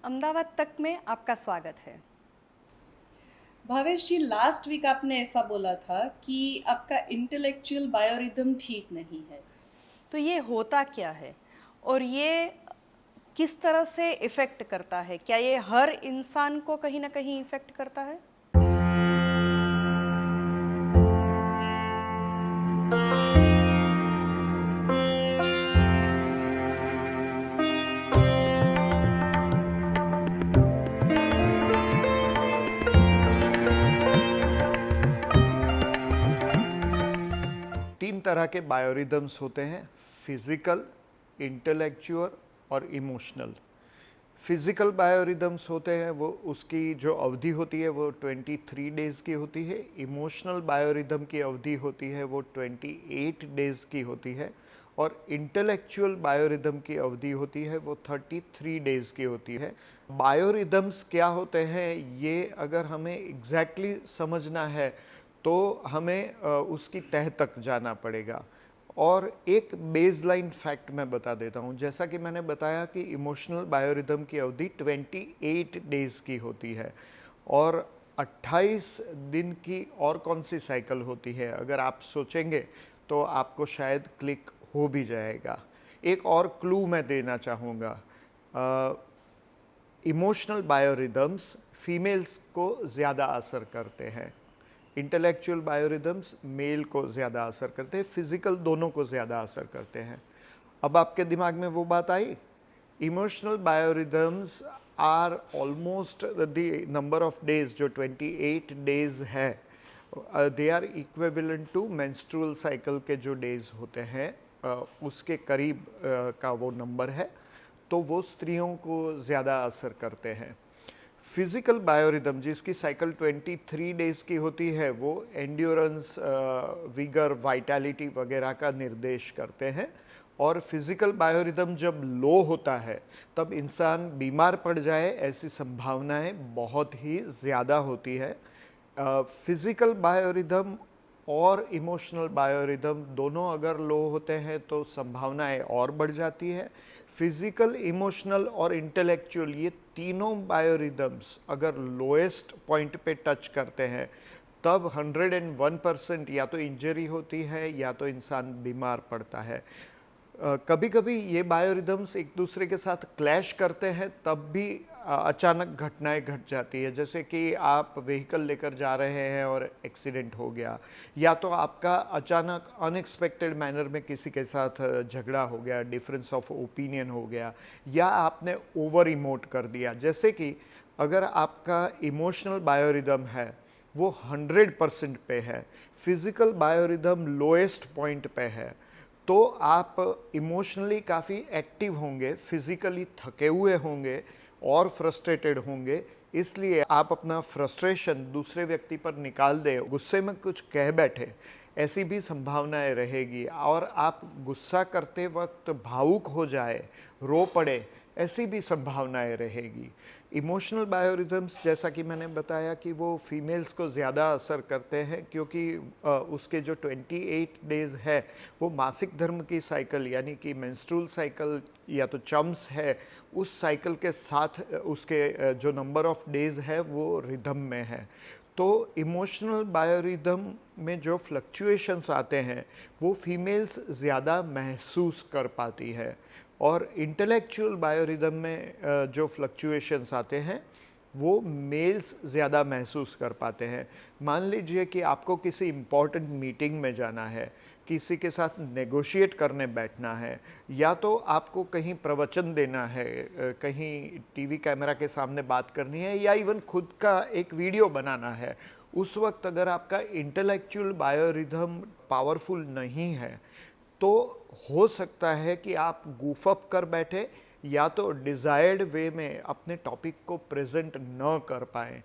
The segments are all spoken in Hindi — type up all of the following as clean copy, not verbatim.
अहमदाबाद तक में आपका स्वागत है। भावेश जी, लास्ट वीक आपने ऐसा बोला था कि आपका इंटेलेक्चुअल बायोरिदम ठीक नहीं है। तो ये होता क्या है और ये किस तरह से इफ़ेक्ट करता है? क्या ये हर इंसान को कहीं ना कहीं इफ़ेक्ट करता है? तीन तरह के बायोरिदम्स होते हैं: फिजिकल, इंटेलेक्चुअल और इमोशनल। फिजिकल बायोरिदम्स होते हैं वो उसकी जो अवधि होती है वो 23 डेज़ की होती है। इमोशनल बायोरिदम की अवधि होती है वो 28 डेज़ की होती है। और इंटेलेक्चुअल बायोरिदम की अवधि होती है वो 33 डेज़ की होती है। बायोरिदम्स क्या होते हैं ये अगर हमें एग्जैक्टली समझना है तो हमें उसकी तह तक जाना पड़ेगा। और एक बेसलाइन फैक्ट मैं बता देता हूँ। जैसा कि मैंने बताया कि इमोशनल बायोरिदम की अवधि 28 डेज़ की होती है और 28 दिन की और कौन सी साइकिल होती है, अगर आप सोचेंगे तो आपको शायद क्लिक हो भी जाएगा। एक और क्लू मैं देना चाहूँगा। इमोशनल बायोरिदम्स फीमेल्स को ज़्यादा असर करते हैं, इंटेलेक्चुअल बायोरिदम्स मेल को ज़्यादा असर करते हैं, फिजिकल दोनों को ज़्यादा असर करते हैं। अब आपके दिमाग में वो बात आई? Emotional biorhythms are almost the number of days जो 28 डेज है, they are equivalent to menstrual cycle के जो डेज होते हैं उसके करीब का वो नंबर है, तो वो स्त्रियों को ज़्यादा असर करते हैं। फिजिकल बायोरिदम जिसकी साइकिल 23 डेज़ की होती है वो एंड्योरेंस, विगर, वाइटैलिटी वगैरह का निर्देश करते हैं। और फिजिकल बायोरिदम जब लो होता है तब इंसान बीमार पड़ जाए ऐसी संभावनाएं बहुत ही ज़्यादा होती है। फिजिकल बायोरिदम और इमोशनल बायोरिदम दोनों अगर लो होते हैं तो संभावनाएं और बढ़ जाती है। फिजिकल, इमोशनल और इंटेलेक्चुअल ये तीनों बायोरिदम्स अगर लोएस्ट पॉइंट पे टच करते हैं तब 101% या तो इंजरी होती है या तो इंसान बीमार पड़ता है। कभी कभी ये बायोरिदम्स एक दूसरे के साथ क्लैश करते हैं तब भी अचानक घटनाएं घट जाती है, जैसे कि आप व्हीकल लेकर जा रहे हैं और एक्सीडेंट हो गया, या तो आपका अचानक अनएक्सपेक्टेड मैनर में किसी के साथ झगड़ा हो गया, डिफरेंस ऑफ ओपिनियन हो गया, या आपने ओवर इमोट कर दिया। जैसे कि अगर आपका इमोशनल बायोरिदम है वो 100% पे है, फिजिकल बायोरिदम लोएस्ट पॉइंट पे है, तो आप इमोशनली काफ़ी एक्टिव होंगे, फिजिकली थके हुए होंगे और फ्रस्ट्रेटेड होंगे। इसलिए आप अपना फ्रस्ट्रेशन दूसरे व्यक्ति पर निकाल दें, गुस्से में कुछ कह बैठे, ऐसी भी संभावनाएं रहेगी। और आप गुस्सा करते वक्त भावुक हो जाए, रो पड़े, ऐसी भी संभावनाएं रहेगी। इमोशनल बायोरिदम्स जैसा कि मैंने बताया कि वो फीमेल्स को ज़्यादा असर करते हैं क्योंकि उसके जो 28 डेज़ है वो मासिक धर्म की साइकिल यानी कि मेंस्ट्रुअल साइकिल या तो चम्स है, उस साइकिल के साथ उसके जो नंबर ऑफ डेज़ है वो रिदम में है। तो इमोशनल बायोरिदम में जो फ्लक्चुएशंस आते हैं वो फीमेल्स ज़्यादा महसूस कर पाती है, और इंटेलेक्चुअल बायोरिदम में जो फ्लक्चुएशंस आते हैं वो मेल्स ज़्यादा महसूस कर पाते हैं। मान लीजिए कि आपको किसी इम्पॉर्टेंट मीटिंग में जाना है, किसी के साथ नेगोशिएट करने बैठना है, या तो आपको कहीं प्रवचन देना है, कहीं टीवी कैमरा के सामने बात करनी है, या इवन खुद का एक वीडियो बनाना है। उस वक्त अगर आपका इंटेलेक्चुअल बायोरिदम पावरफुल नहीं है तो हो सकता है कि आप गूफ अप कर बैठे या तो डिज़ायर्ड वे में अपने टॉपिक को प्रेजेंट न कर पाएँ,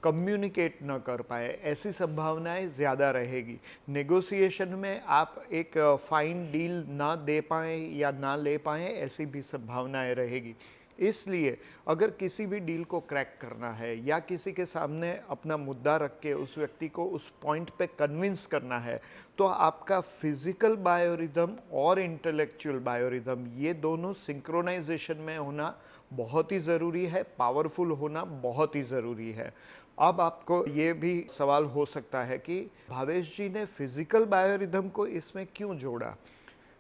कम्युनिकेट न कर पाए, ऐसी संभावनाएं ज़्यादा रहेगी। नेगोशिएशन में आप एक फाइन डील ना दे पाएँ या ना ले पाएँ, ऐसी भी संभावनाएं रहेगी। इसलिए अगर किसी भी डील को क्रैक करना है या किसी के सामने अपना मुद्दा रख के उस व्यक्ति को उस पॉइंट पे कन्विंस करना है तो आपका फिजिकल बायोरिदम और इंटेलेक्चुअल बायोरिदम ये दोनों सिंक्रोनाइजेशन में होना बहुत ही ज़रूरी है, पावरफुल होना बहुत ही ज़रूरी है। अब आपको ये भी सवाल हो सकता है कि भावेश जी ने फिजिकल बायोरिदम को इसमें क्यों जोड़ा?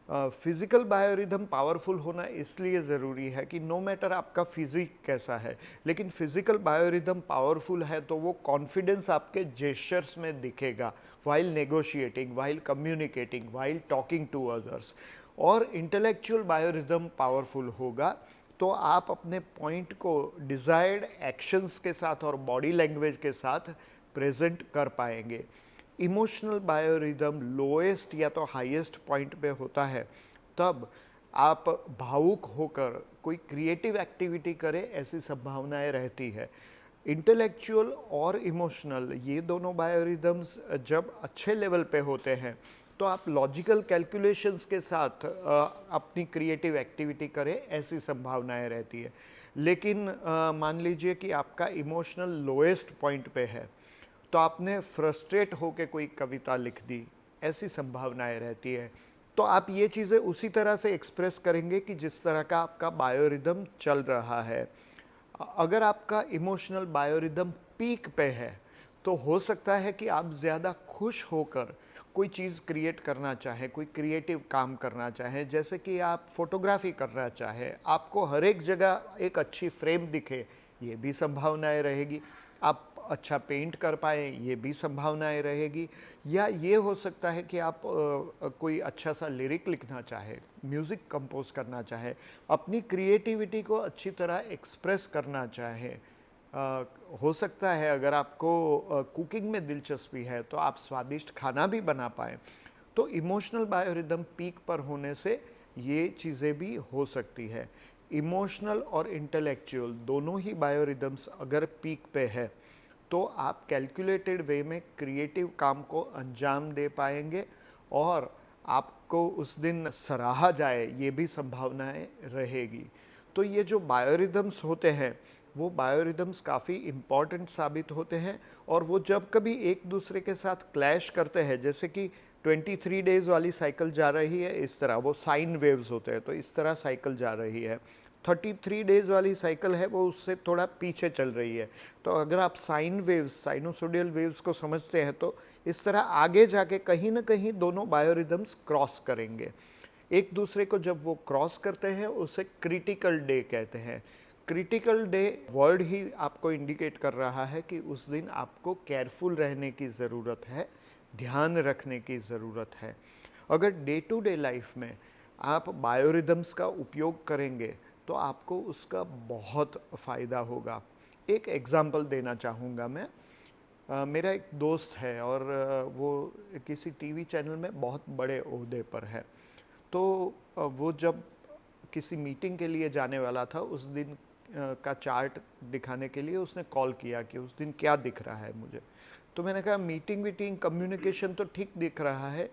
फिजिकल बायोरिदम पावरफुल होना इसलिए ज़रूरी है कि नो मैटर आपका फिजिक कैसा है, लेकिन फिजिकल बायोरिदम पावरफुल है तो वो कॉन्फिडेंस आपके जेस्चर्स में दिखेगा, while negotiating, while communicating, while talking to others. और इंटेलेक्चुअल बायोरिदम पावरफुल होगा तो आप अपने पॉइंट को डिजायर्ड एक्शंस के साथ और बॉडी लैंग्वेज के साथ प्रेजेंट कर पाएंगे। इमोशनल बायोरिदम लोएस्ट या तो हाईएस्ट पॉइंट पे होता है तब आप भावुक होकर कोई क्रिएटिव एक्टिविटी करें, ऐसी संभावनाएं रहती है। इंटेलेक्चुअल और इमोशनल ये दोनों बायोरिदम्स जब अच्छे लेवल पे होते हैं तो आप लॉजिकल कैलकुलेशंस के साथ अपनी क्रिएटिव एक्टिविटी करें, ऐसी संभावनाएं रहती है। लेकिन मान लीजिए कि आपका इमोशनल लोएस्ट पॉइंट पे है तो आपने फ्रस्ट्रेट होकर कोई कविता लिख दी, ऐसी संभावनाएं रहती है। तो आप ये चीज़ें उसी तरह से एक्सप्रेस करेंगे कि जिस तरह का आपका बायोरिदम चल रहा है। अगर आपका इमोशनल बायोरिदम पीक पे है तो हो सकता है कि आप ज़्यादा खुश होकर कोई चीज़ क्रिएट करना चाहें, कोई क्रिएटिव काम करना चाहें, जैसे कि आप फोटोग्राफी करना चाहें, आपको हर एक जगह एक अच्छी फ्रेम दिखे, ये भी संभावनाएं रहेगी। आप अच्छा पेंट कर पाएँ, ये भी संभावनाएं रहेगी। या ये हो सकता है कि आप कोई अच्छा सा लिरिक लिखना चाहे, म्यूज़िक कंपोज करना चाहे, अपनी क्रिएटिविटी को अच्छी तरह एक्सप्रेस करना चाहे। हो सकता है अगर आपको कुकिंग में दिलचस्पी है तो आप स्वादिष्ट खाना भी बना पाएँ। तो इमोशनल बायोरिदम पीक पर होने से ये चीज़ें भी हो सकती है। इमोशनल और इंटेलेक्चुअल दोनों ही बायोरिदम्स अगर पीक पे है तो आप कैलकुलेटेड वे में क्रिएटिव काम को अंजाम दे पाएंगे और आपको उस दिन सराहा जाए, ये भी संभावनाएं रहेगी। तो ये जो बायोरिदम्स होते हैं वो बायोरिदम्स काफ़ी इम्पॉर्टेंट साबित होते हैं और वो जब कभी एक दूसरे के साथ क्लैश करते हैं, जैसे कि 23 डेज़ वाली साइकिल जा रही है इस तरह, वो साइन वेव्स होते हैं, तो इस तरह साइकिल जा रही है। 33 डेज़ वाली साइकिल है वो उससे थोड़ा पीछे चल रही है। तो अगर आप साइन वेव्स, साइनोसोडियल वेव्स को समझते हैं तो इस तरह आगे जाके कहीं ना कहीं दोनों बायोरिदम्स क्रॉस करेंगे एक दूसरे को। जब वो क्रॉस करते हैं उसे क्रिटिकल डे कहते हैं। क्रिटिकल डे वर्ड ही आपको इंडिकेट कर रहा है कि उस दिन आपको केयरफुल रहने की ज़रूरत है, ध्यान रखने की ज़रूरत है। अगर डे टू डे लाइफ में आप बायोरिदम्स का उपयोग करेंगे तो आपको उसका बहुत फ़ायदा होगा। एक एग्ज़ाम्पल देना चाहूँगा मैं। मेरा एक दोस्त है और वो किसी टीवी चैनल में बहुत बड़े ओहदे पर है। तो वो जब किसी मीटिंग के लिए जाने वाला था, उस दिन का चार्ट दिखाने के लिए उसने कॉल किया कि उस दिन क्या दिख रहा है मुझे। तो मैंने कहा मीटिंग कम्युनिकेशन तो ठीक दिख रहा है,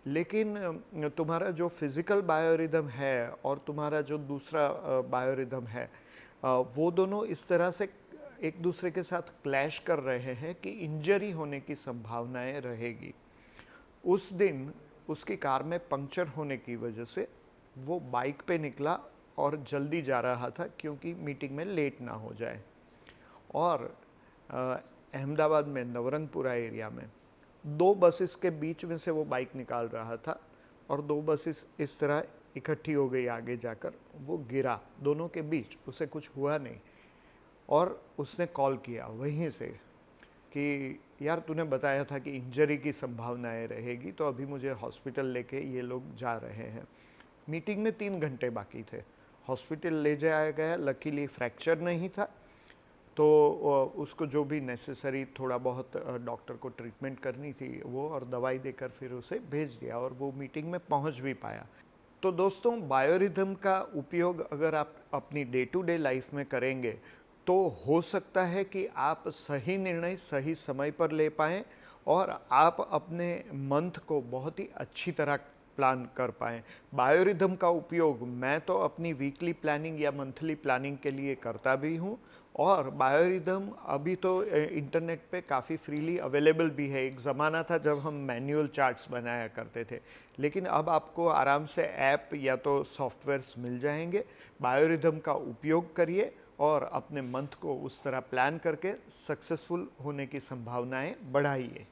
लेकिन तुम्हारा जो फिज़िकल बायोरिदम है और तुम्हारा जो दूसरा बायोरिदम है वो दोनों इस तरह से एक दूसरे के साथ क्लैश कर रहे हैं कि इंजरी होने की संभावनाएं रहेगी। उस दिन उसकी कार में पंक्चर होने की वजह से वो बाइक पे निकला और जल्दी जा रहा था क्योंकि मीटिंग में लेट ना हो जाए। और अहमदाबाद में नवरंगपुरा एरिया में 2 बसेस के बीच में से वो बाइक निकाल रहा था और 2 बसेस इस तरह इकट्ठी हो गई आगे जाकर, वो गिरा दोनों के बीच, उसे कुछ हुआ नहीं। और उसने कॉल किया वहीं से कि यार तूने बताया था कि इंजरी की संभावनाएं रहेगी, तो अभी मुझे हॉस्पिटल लेके ये लोग जा रहे हैं। मीटिंग में 3 घंटे बाकी थे, हॉस्पिटल ले जाया गया। लकीली फ्रैक्चर नहीं था, तो उसको जो भी नेसेसरी थोड़ा बहुत डॉक्टर को ट्रीटमेंट करनी थी वो और दवाई देकर फिर उसे भेज दिया और वो मीटिंग में पहुंच भी पाया। तो दोस्तों, बायोरिदम का उपयोग अगर आप अपनी डे टू डे लाइफ में करेंगे तो हो सकता है कि आप सही निर्णय सही समय पर ले पाएँ और आप अपने मंथ को बहुत ही अच्छी तरह प्लान कर पाएँ। बायोरिदम का उपयोग मैं तो अपनी वीकली प्लानिंग या मंथली प्लानिंग के लिए करता भी हूँ, और बायोरिदम अभी तो इंटरनेट पे काफ़ी फ्रीली अवेलेबल भी है। एक ज़माना था जब हम मैनुअल चार्ट्स बनाया करते थे, लेकिन अब आपको आराम से ऐप या तो सॉफ्टवेयर्स मिल जाएंगे। बायोरिदम का उपयोग करिए और अपने मंथ को उस तरह प्लान करके सक्सेसफुल होने की संभावनाएं बढ़ाइए।